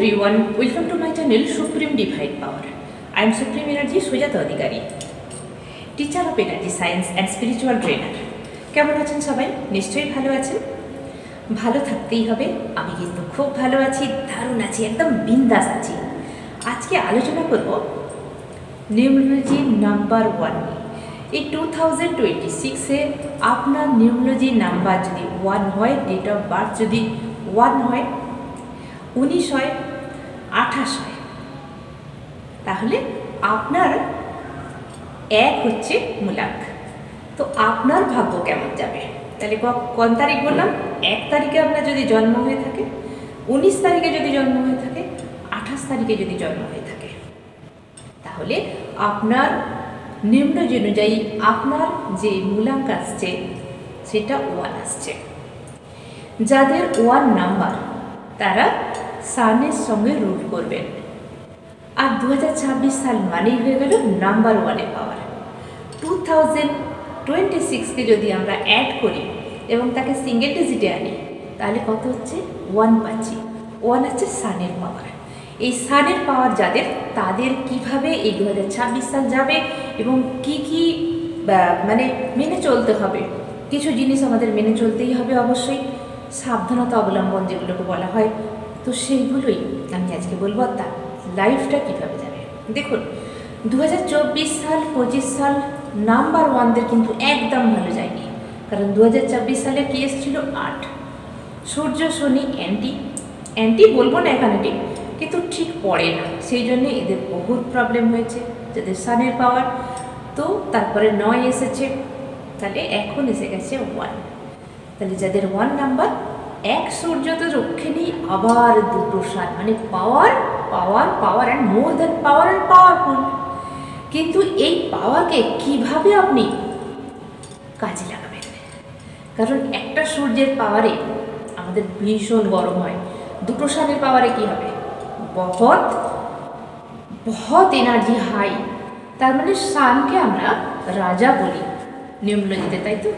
everyone, welcome to my channel Supreme Divine Power. I am Supreme Energy Sujata Adhikari, teacher of energy science and spiritual trainer. কেমন আছেন সবাই? নিশ্চয়ই ভালো আছেন। ভালো থাকতেই হবে। আমি কিন্তু খুব ভালো আছি, দারুণ আছি, একদম বিন্দাস আছি। আজকে আলোচনা করব নিউমোলজি নাম্বার 1 নিয়ে। এই 2026-এ আপনার নিউমোলজি নাম্বার যদি 1 হয়, ডেট অফ বার্থ যদি 1 হয়, 19 হয়, 28 হয়, তাহলে আপনার 1 হচ্ছে মূলাঙ্ক। তো আপনার ভাগ্য কেমন যাবে? তাহলে কোন তারিখ বললাম? 1 তারিখে আপনার যদি জন্ম হয়ে থাকে, 19 তারিখে যদি জন্ম হয়ে থাকে, 28 তারিখে যদি জন্ম হয়ে থাকে, তাহলে আপনার নিউমোলজি অনুযায়ী আপনার যে মূলাঙ্ক আসছে সেটা 1 আসছে। যাদের 1 নাম্বার তারা সানের সঙ্গে রুল করবেন। আর 2026 সাল মানেই হয়ে গেল নাম্বার 1-এ পাওয়ার। 2026-কে যদি আমরা অ্যাড করি এবং তাকে সিঙ্গেল ডিজিটে আনি, তাহলে কত হচ্ছে? 1 পাচ্ছি। 1 হচ্ছে সানের পাওয়ার। এই সানের পাওয়ার যাদের, তাদের কিভাবে এই 2026 সাল যাবে এবং কি কি মানে মেনে চলতে হবে। কিছু জিনিস আমাদের মেনে চলতেই হবে অবশ্যই, সাবধানতা অবলম্বন যেগুলোকে বলা হয়। তো সেইগুলোই আমি আজকে বলবো। তার লাইফটা কীভাবে যাবে। দেখুন, 2024 সাল 25 সাল নাম্বার 1দের কিন্তু একদম ভালো যায়নি। কারণ 2024 সালে কি এসেছিল? 8। সূর্য শনি অ্যান্টি বলবো না এখানে ঠিক, কিন্তু ঠিক পড়ে না, সেই জন্যে এদের বহুত প্রবলেম হয়েছে যাদের সানের পাওয়ার। তো তারপরে 9 এসেছে, তাহলে এখন এসে গেছে 1। তাহলে যাদের 1 নাম্বার, 1 সূর্য তো রক্ষে নেই, আবার 2টো সান, মানে power power power and more than power and powerful. কিন্তু এই পাওয়ারকে কিভাবে আপনি কাজে লাগাবেন? কারণ একটা সূর্যের পাওয়ারে আমাদের ভীষণ গরম হয়, 2টো সানের পাওয়ারে কি হবে? বহুত বহুত এনার্জি হাই। তার মানে সানকে আমরা রাজা বলি নিউমোলজিতে, তাই তো?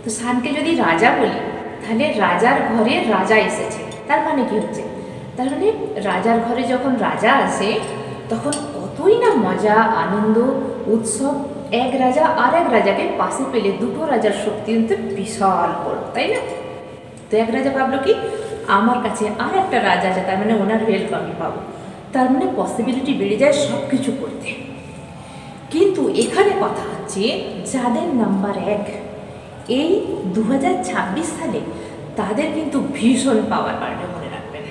তো সানকে যদি রাজা বলি, তাহলে রাজার ঘরে রাজা এসেছে। তার মানে কি হচ্ছে? তার মানে রাজার ঘরে যখন রাজা আসে তখন কতই না মজা, আনন্দ, উৎসব। এক রাজা আর এক রাজাকে পাশে পেলে 2টো রাজার শক্তি কিন্তু বিশাল বড়, তাই না? তো এক রাজা ভাবলো কি, আমার কাছে আর একটা রাজা আছে, তার মানে ওনার হেল্প আমি পাবো। তার মানে পসিবিলিটি বেড়ে যায় সব কিছু করতে। কিন্তু এখানে কথা হচ্ছে যাদের নাম্বার 1 এই 2026 সালে, তাদের কিন্তু ভীষণ পাওয়ার বাড়বে, মনে রাখবেন।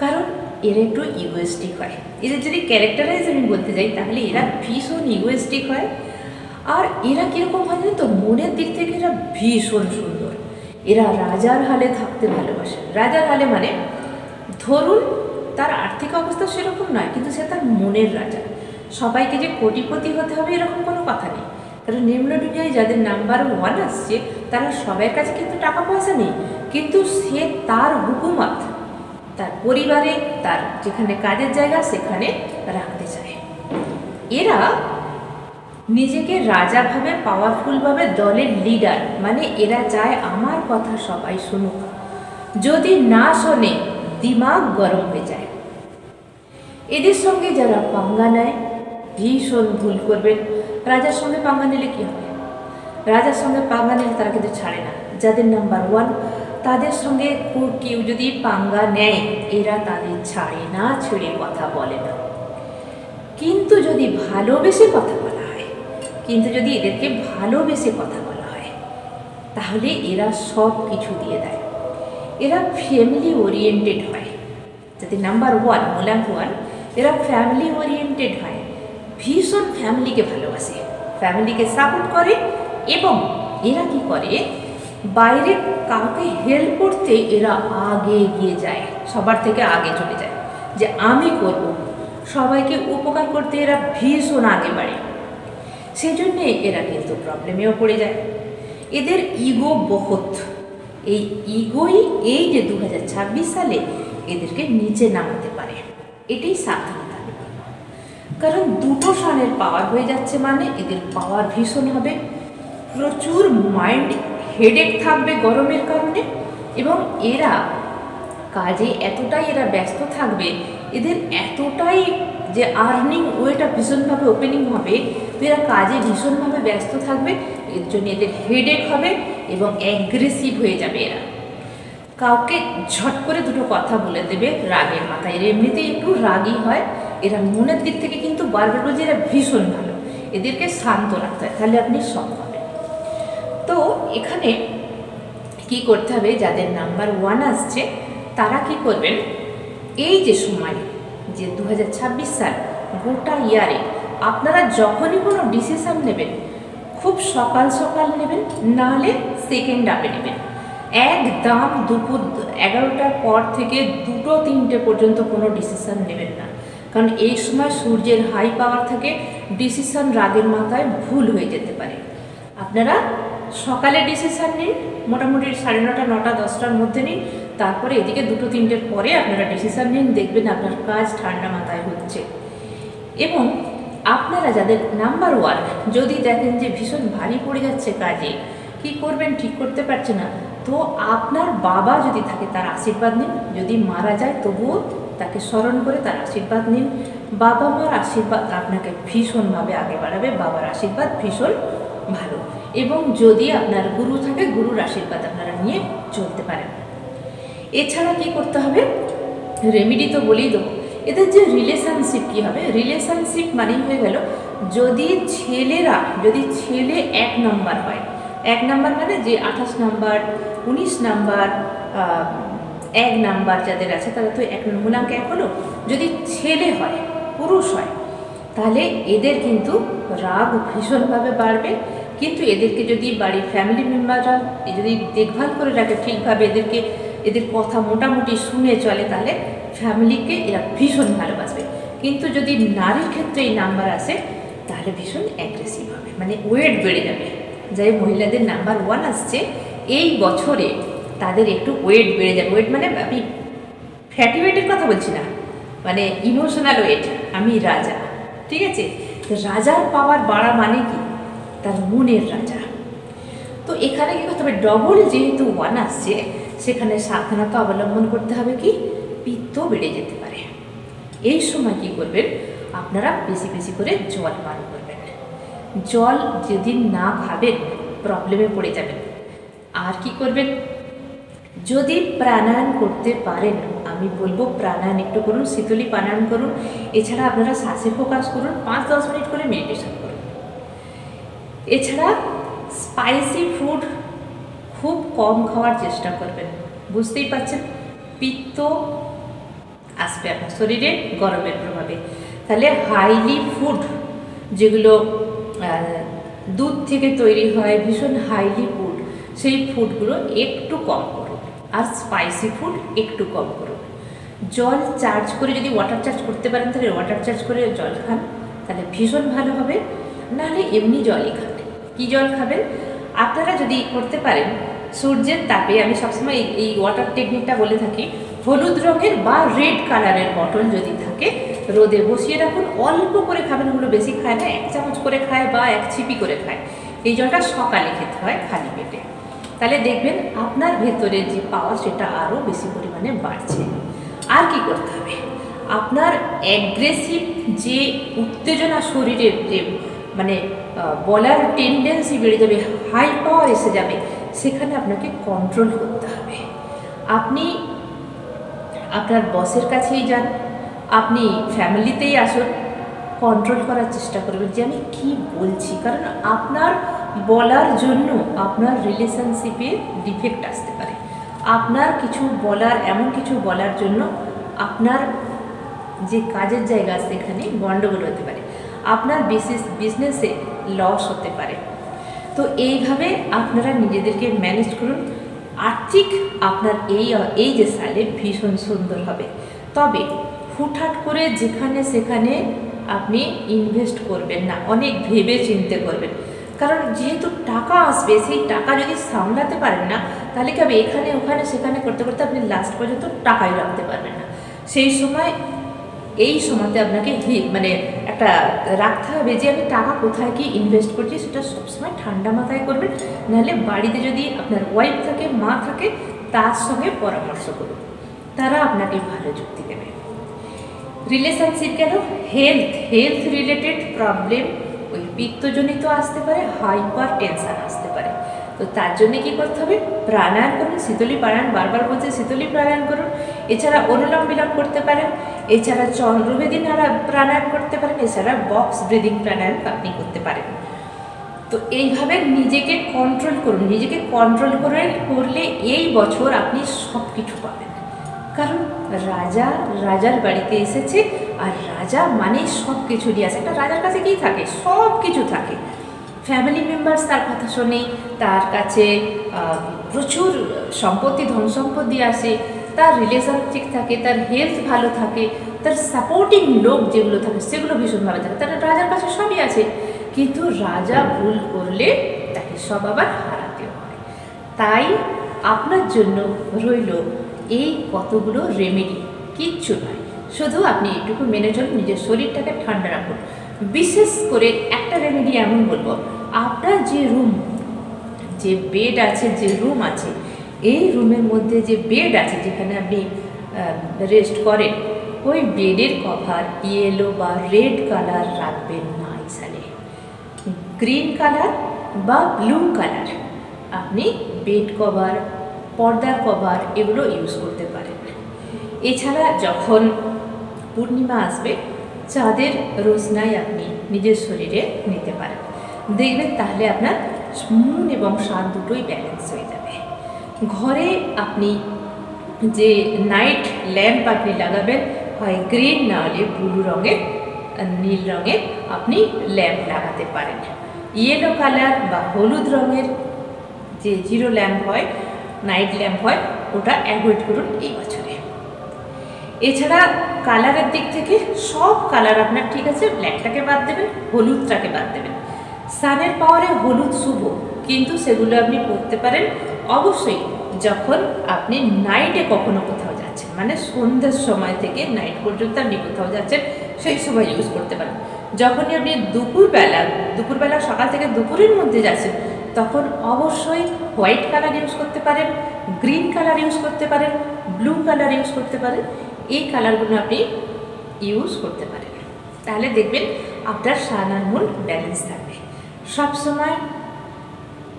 কারণ এরা একটু ইগোয়েস্টিক হয়। এদের যদি ক্যারেক্টারাইজ আমি বলতে যাই, তাহলে এরা ভীষণ ইগোয়েস্টিক হয়। আর এরা কীরকম হয় জানেন তো? মনের দিক থেকে এরা ভীষণ সুন্দর। এরা রাজার হালে থাকতে ভালোবাসে। রাজার হালে মানে ধরুন তার আর্থিক অবস্থা সেরকম নয়, কিন্তু সে তার মনের রাজা। সবাইকে যে কোটিপতি হতে হবে এরকম কোনো কথা নেই। কারণ নিম্ন দুনিয়ায় যাদের নাম্বার 1 আসছে, তারা সবার কাছে কিন্তু টাকা পয়সা নেই, কিন্তু সে তার হুকুমত তার পরিবারে, তার যেখানে কাজের জায়গা, সেখানে রাখতে চায়। এরা নিজেকে রাজাভাবে, পাওয়ারফুলভাবে দলের লিডার, মানে এরা চায় আমার কথা সবাই শুনুক। যদি না শোনে দিমাগ গরম হয়ে যায়। এদের সঙ্গে যারা পাঙ্গা নেয় ভীষণ ভুল করবেন। রাজার সঙ্গে পাঙ্গা নিলে কী হবে? রাজার সঙ্গে পাঙ্গা নিলে তারা কিন্তু ছাড়ে না। যাদের নাম্বার 1, তাদের সঙ্গে কেউ যদি পাঙ্গা নেয়, এরা তাদের ছাড়ে না, ছেড়ে কথা বলে না। কিন্তু যদি ভালোবেসে কথা বলা হয়, এদেরকে ভালোবেসে কথা বলা হয়, তাহলে এরা সব কিছু দিয়ে দেয়। এরা ফ্যামিলি ওরিয়েন্টেড হয়। যাদের নাম্বার 1 মূলাঙ্ক 1, এরা ফ্যামিলি ওরিয়েন্টেড হয়, ভীষণ ফ্যামিলিকে ভালোবাসে, ফ্যামিলিকে সাপোর্ট করে। এবং এরা কি করে? বাইরে কাউকে হেল্প করতে এরা আগে এগিয়ে যায়, সবার থেকে আগে চলে যায়, যে আমি করব। সবাইকে উপকার করতে এরা ভীষণ আগে বাড়ে। সেই জন্যে এরা কিন্তু প্রবলেমেও পড়ে যায়। এদের ইগো বহুত। এই ইগোই এই যে 2026 সালে এদেরকে নিচে নামাতে পারে। এটাই সাবধানতা। কারণ 2টো সানের পাওয়ার হয়ে যাচ্ছে, মানে এদের পাওয়ার ভীষণ হবে। প্রচুর মাইন্ড হেডেক থাকবে গরমের কারণে। এবং এরা কাজে এতটাই এরা ব্যস্ত থাকবে, এদের এতটাই যে আর্নিং ওয়েটা ভীষণভাবে ওপেনিং হবে, তো এরা কাজে ভীষণভাবে ব্যস্ত থাকবে, এর জন্য এদের হেডেক হবে এবং অ্যাগ্রেসিভ হয়ে যাবে। এরা কাউকে ঝট করে দুটো কথা বলে দেবে রাগের মাথায়। এরা এমনিতেই একটু রাগী হয়, এরা মনের দিক থেকে কিন্তু বারবার বলছে এরা ভীষণ ভালো, এদেরকে শান্ত রাখতে হয়, তাহলে আপনি সব পাবেন। তো এখানে কি করতে হবে, যাদের নাম্বার 1 আসছে তারা কি করবেন, এই যে সময় যে 2026 সাল গোটা ইয়ারে আপনারা যখনই কোনো ডিসিশন নেবেন খুব সকাল সকাল নেবেন, নাহলে সেকেন্ড হাফে নেবেন। একদম দুপুর 11টার পর থেকে 2-3টে পর্যন্ত কোনো ডিসিশন নেবেন না, কারণ এই সময় সূর্যের হাই পাওয়ার থাকে, ডিসিশন রাগের মাথায় ভুল হয়ে যেতে পারে। আপনারা সকালে ডিসিশন নিন, মোটামুটি 9:30, 9টা, 10টার মধ্যে নিন, তারপরে এদিকে 2-3টের পরে আপনারা ডিসিশন নিন, দেখবেন আপনার কাজ ঠান্ডা মাথায় হচ্ছে। এবং আপনারা যাদের নাম্বার 1 যদি দেখেন যে ভীষণ ভারী পড়ে যাচ্ছে কাজে, কি করবেন ঠিক করতে পারছে না, তো আপনার বাবা যদি থাকে তার আশীর্বাদ নিন, যদি মারা যায় তবুও তাকে স্মরণ করে তার আশীর্বাদ নিন। বাবা মার আশীর্বাদ আপনাকে ভীষণভাবে আগে বাড়াবে, বাবার আশীর্বাদ ভীষণ ভালো। এবং যদি আপনার গুরু থাকে, গুরুর আশীর্বাদ আপনারা নিয়ে চলতে পারেন। এছাড়া কি করতে হবে, রেমিডি তো বলেই দেবো। এদের যে রিলেশনশিপ কী হবে, রিলেশনশিপ মানেই হয়ে গেল যদি ছেলে 1 নাম্বার হয়, 1 নাম্বার মানে যে 28 নাম্বার, 19 নাম্বার, 1 নাম্বার যাদের আছে তারা তো 1 মূলাঙ্ক 1 হলো। যদি ছেলে হয়, পুরুষ হয়, তাহলে এদের কিন্তু রাগ ভীষণভাবে বাড়বে। কিন্তু এদেরকে যদি বাড়ির ফ্যামিলি মেম্বাররা যদি দেখভাল করে রাখে ঠিকভাবে, এদের কথা মোটামুটি শুনে চলে, তাহলে ফ্যামিলিকে এরা ভীষণ ভালোবাসবে। কিন্তু যদি নারীর ক্ষেত্রে এই নাম্বার আসে তাহলে ভীষণ অ্যাগ্রেসিভ হবে, মানে ওয়েট বেড়ে যাবে। যাই মহিলাদের নাম্বার 1 আসছে এই বছরে তাদের একটু ওয়েট বেড়ে যাবে। ওয়েট মানে আমি ফ্যাটি ওয়েটের কথা বলছি না, মানে ইমোশনাল ওয়েট। আমি রাজা, ঠিক আছে? রাজার পাওয়ার বাড়া মানে কি, তার মনের রাজা। তো এখানে কি করতে হবে, ডবল যেহেতু 1 আসছে সেখানে সাবধানতা অবলম্বন করতে হবে। কি, পিত্ত বেড়ে যেতে পারে। এই সময় কি করবেন, আপনারা বেশি বেশি করে জল পান করবেন। জল যেদিন না খাবেন প্রবলেমে পড়ে যাবেন। আর কি করবেন, যদি প্রাণায়াম করতে পারেন, আমি বলবো প্রাণায়াম একটু করুন, শীতলী প্রাণায়াম করুন। এছাড়া আপনারা শ্বাসে ফোকাস করুন, 5-10 মিনিট করে মেডিটেশন করুন। এছাড়া স্পাইসি ফুড খুব কম খাওয়ার চেষ্টা করবেন। বুঝতেই পারছেন পিত্ত আসবে আপনার শরীরে গরমের প্রভাবে। তাহলে হাইলি ফুড যেগুলো দুধ থেকে তৈরি হয়, ভীষণ হাইলি ফুড, সেই ফুডগুলো একটু কম করুন। আর স্পাইসি ফুড একটু কম করুন। জল চার্জ করে, যদি ওয়াটার চার্জ করতে পারেন তাহলে ওয়াটার চার্জ করে জল খান, তাহলে ভীষণ ভালো হবে। নাহলে এমনি জলই খান। কী জল খাবেন, আপনারা যদি করতে পারেন সূর্যের তাপে, আমি সবসময় এই ওয়াটার টেকনিকটা বলে থাকি, হলুদ রঙের বা রেড কালারের বটল যদি থাকে রোদে বসিয়ে রাখুন, অল্প করে খাবেন, ওগুলো বেশি খায় না, 1 চামচ করে খায় বা 1 ছিপি করে খায়। এই জলটা সকালে খেতে হয় খালি পেটে, তাহলে দেখবেন আপনার ভেতরে যে পাওয়ার সেটা আরও বেশি পরিমাণে বাড়ছে। আর কি করতে হবে, আপনার অ্যাগ্রেসিভ যে উত্তেজনা শরীরের যে মানে বলার টেন্ডেন্সি বেড়ে যাবে, হাই পাওয়ার এসে যাবে, সেখানে আপনাকে কন্ট্রোল করতে হবে। আপনি আপনার বসের কাছেই যান, আপনি ফ্যামিলিতেই আসুন, কন্ট্রোল করার চেষ্টা করবেন যে আমি কী বলছি, কারণ আপনার বলার জন্য আপনার রিলেশনশিপে ডিফেক্ট আসতে পারে। আপনার কিছু বলার, এমন কিছু বলার জন্য আপনার যে কাজের জায়গা সেখানে গণ্ডগোল হতে পারে, আপনার বিজনেসে লস হতে পারে। তো এইভাবে আপনারা নিজেদেরকে ম্যানেজ করুন। আর্থিক আপনার এই যে সালে ভীষণ সুন্দর হবে। তবে হুটহাট করে যেখানে সেখানে আপনি ইনভেস্ট করবেন না, অনেক ভেবে চিন্তে করবেন। কারণ যেহেতু টাকা আসবে, সেই টাকা যদি সামলাতে পারেন না, তাহলে কি হবে, এখানে ওখানে সেখানে করতে করতে আপনি লাস্ট পর্যন্ত টাকাই রাখতে পারবেন না। সেই সময় এই সময়তে আপনাকে মানে একটা রাখতে হবে যে আমি টাকা কোথায় কি ইনভেস্ট করছি, সেটা সবসময় ঠান্ডা মাথায় করবেন। নাহলে বাড়িতে যদি আপনার ওয়াইফ থাকে, মা থাকে, তার সঙ্গে পরামর্শ করুন। তারা আপনাকে ভালো যুক্তি দেবে। রিলেশনশিপ গেল, হেলথ রিলেটেড প্রবলেম, ওই পিত্তজনিত আসতে পারে, হাইপার টেনশন আসতে পারে। তো তার জন্য কি করতে হবে, প্রাণায়াম করুন, শীতলী প্রাণায়াম, বারবার বলছে শীতলী প্রাণায়াম করুন। এছাড়া অনুলোম বিলোম করতে পারেন, এছাড়া চন্দ্রবেদী নাড়া প্রাণায়াম করতে পারেন, এছাড়া বক্স ব্রিদিং প্রাণায়াম আপনি করতে পারেন। তো এইভাবে নিজেকে কন্ট্রোল করুন, নিজেকে কন্ট্রোল করলে এই বছর আপনি সব কিছু পাবেন। কারণ রাজার বাড়িতে এসেছে, আর রাজা মানে সব কিছু নিয়ে আসে। একটা রাজার কাছে কী থাকে, সব কিছু থাকে। ফ্যামিলি মেম্বার্স তার কথা শোনে, তার কাছে প্রচুর সম্পত্তি, ধন সম্পত্তি আসে, তার রিলেশন ঠিক থাকে, তার হেলথ ভালো থাকে, তার সাপোর্টিং লোক যেগুলো থাকে সেগুলো ভীষণভাবে থাকে। তার রাজার কাছে সবই আছে, কিন্তু রাজা ভুল করলে তাকে সব আবার হারাতেও হয়। তাই আপনার জন্য রইল এই কতগুলো রেমেডি, কিচ্ছু নয়, শুধু আপনি এটুকু মেনে চলুন, নিজের শরীরটাকে ঠান্ডা রাখুন। বিশেষ করে একটা রেমেডি এমন বলবো, আপনার যে রুম, যে বেড আছে, যে রুম আছে, এই রুমের মধ্যে যে বেড আছে যেখানে আপনি রেস্ট করেন, ওই বেডের কভার ইয়েলো বা রেড কালার রাখবেন না। এই সালে গ্রিন কালার বা ব্লু কালার আপনি বেড কভার, পর্দার কভার এগুলো ইউজ করতে পারেন। এছাড়া যখন পূর্ণিমা আসবে, চাঁদের রোশনাই আপনি নিজের শরীরে নিতে পারেন, দেখবেন তাহলে আপনার মুন এবং সান দুটোই ব্যালেন্স হয়ে যাবে। ঘরে আপনি যে নাইট ল্যাম্প আপনি লাগাবেন, হয় গ্রিন না হলে ব্লু রঙের, নীল রঙের আপনি ল্যাম্প লাগাতে পারেন। ইয়েলো কালার বা হলুদ রঙের যে জিরো ল্যাম্প হয়, নাইট ল্যাম্প হয়, ওটা অ্যাভয়েড করুন এই বছরে। এছাড়া কালারের দিক থেকে সব কালার আপনার ঠিক আছে, ব্ল্যাকটাকে বাদ দেবেন, হলুদটাকে বাদ দেবেন। সানের পাওয়ারে হলুদ শুভ, কিন্তু সেগুলো আপনি পরতে পারেন অবশ্যই যখন আপনি নাইটে কখনো কোথাও যাচ্ছেন, মানে সন্ধ্যের সময় থেকে নাইট পর্যন্ত আপনি কোথাও যাচ্ছেন সেই সময় ইউজ করতে পারেন। যখনই আপনি দুপুরবেলা সকাল থেকে দুপুরের মধ্যে যাচ্ছেন, তখন অবশ্যই হোয়াইট কালার ইউজ করতে পারেন, গ্রিন কালার ইউজ করতে পারেন, ব্লু কালার ইউজ করতে পারেন। এই কালারগুলো আপনি ইউজ করতে পারেন, তাহলে দেখবেন আপনার সান আর মুন ব্যালেন্স থাকবে। সবসময়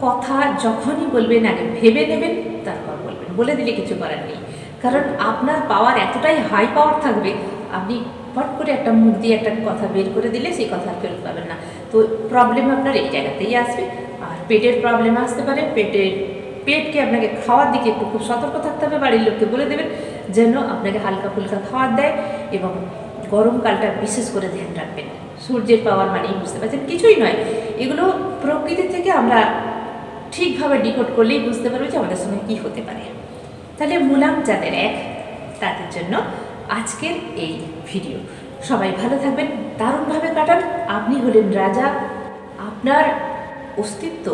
কথা যখনই বলবেন আগে ভেবে নেবেন, তারপর বলবেন, বলে দিলে কিছু করার নেই। কারণ আপনার পাওয়ার এতটাই হাই পাওয়ার থাকবে, আপনি ফট করে একটা মুখ দিয়ে একটা কথা বের করে দিলে সেই কথা ফেরত পাবেন না। তো প্রবলেম আপনার এই জায়গাতেই আসবে। আর পেটের প্রবলেম আসতে পারে, পেটকে আপনাকে খাওয়ার দিকে একটু খুব সতর্ক থাকতে হবে। বাড়ির লোককে বলে দেবেন যেন আপনাকে হালকা ফুলকা খাওয়ার দেয়, এবং গরমকালটা বিশেষ করে ধ্যান রাখবেন। সূর্যের পাওয়ার মানেই বুঝতে পারছেন কিছুই নয়, এগুলো প্রকৃতি থেকে আমরা ঠিকভাবে ডিকোড করলেই বুঝতে পারবো যে আমাদের সঙ্গে কী হতে পারে। তাহলে মূলাম যাদের এক, তাদের জন্য আজকের এই ভিডিও। সবাই ভালো থাকবেন, দারুণভাবে কাটান। আপনি হলেন রাজা, আপনার অস্তিত্ব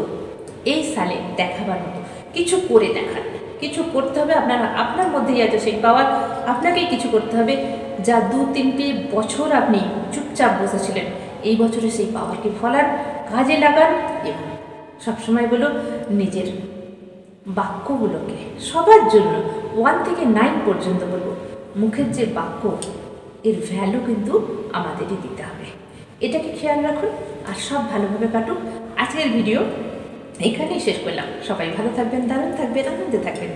এই সালে দেখাবার মতো কিছু করে দেখান, কিছু করতে হবে। আপনার মধ্যেই আছে সেই পাওয়ার, আপনাকেই কিছু করতে হবে। যা 2-3টে বছর আপনি চুপচাপ বসেছিলেন, এই বছরে সেই পাওয়ারকে ফলান, কাজে লাগান। এবং সবসময় বলো নিজের বাক্যগুলোকে সবার জন্য 1 থেকে 9 পর্যন্ত বলবো, মুখের যে বাক্য এর ভ্যালু কিন্তু আমাদেরই দিতে হবে। এটাকে খেয়াল রাখুন, আর সব ভালোভাবে কাটুক। আজকের ভিডিও এখানেই শেষ করলাম। সবাই ভালো থাকবেন, দারুণ থাকবেন, আনন্দে থাকবেন।